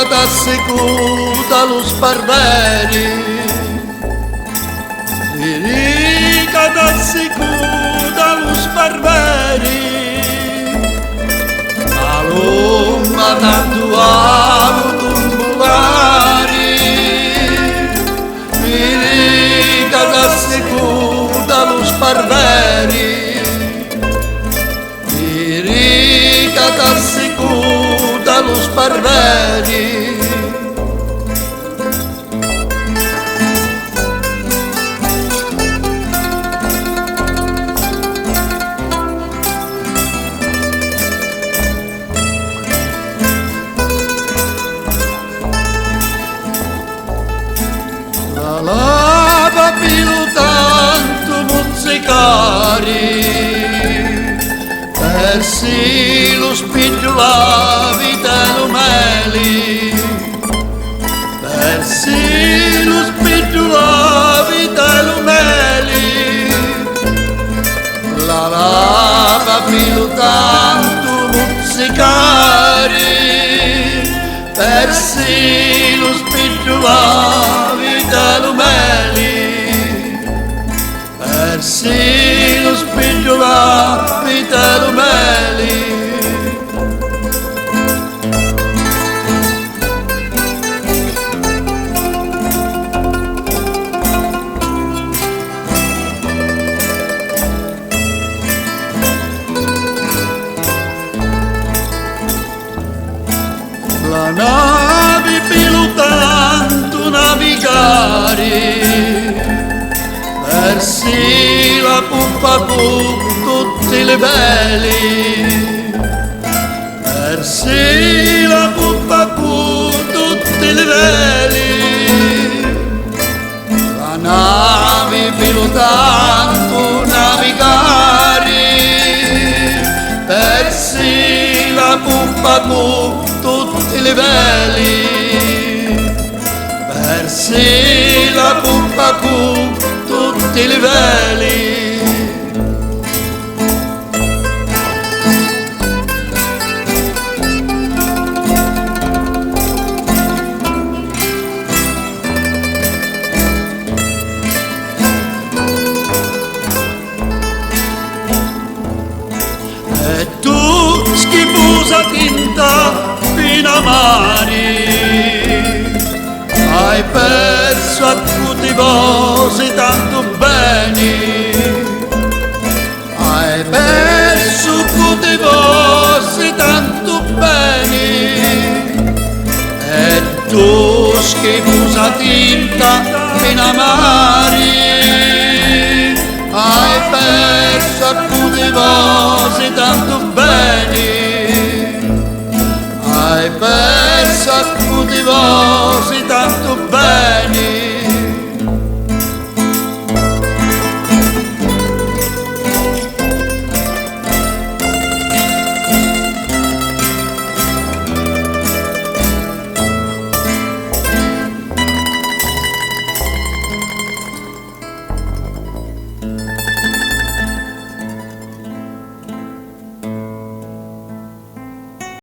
t'assecuta lo sparveri, lirica t'assecuta lo sparveri, Paloma tanto amo tumbulari, lirica t'assecuta lo sparveri, lirica t'assecuta lo sparveri. La lava più tanto mozzicari, persi lo spigno la vita lo meli, persi lo spigno la vita lo meli, la lava più tanto mozzicari, persi lo spigno la vita lo meli, persi lo spigno la vita lo meli. La nave pilotando navigare, versi la poppa con tutti i livelli, versi la poppa con tutti i livelli, la nave pilotando navigare, versi la poppa con tutti i livelli, versi la poppa con tutti i livelli. E tu schifosa tinta fino a mani, hai perso a tutti i vostri tanto bene, hai perso a tutti i vostri tanto bene, e tu schifosa tinta fino a mani,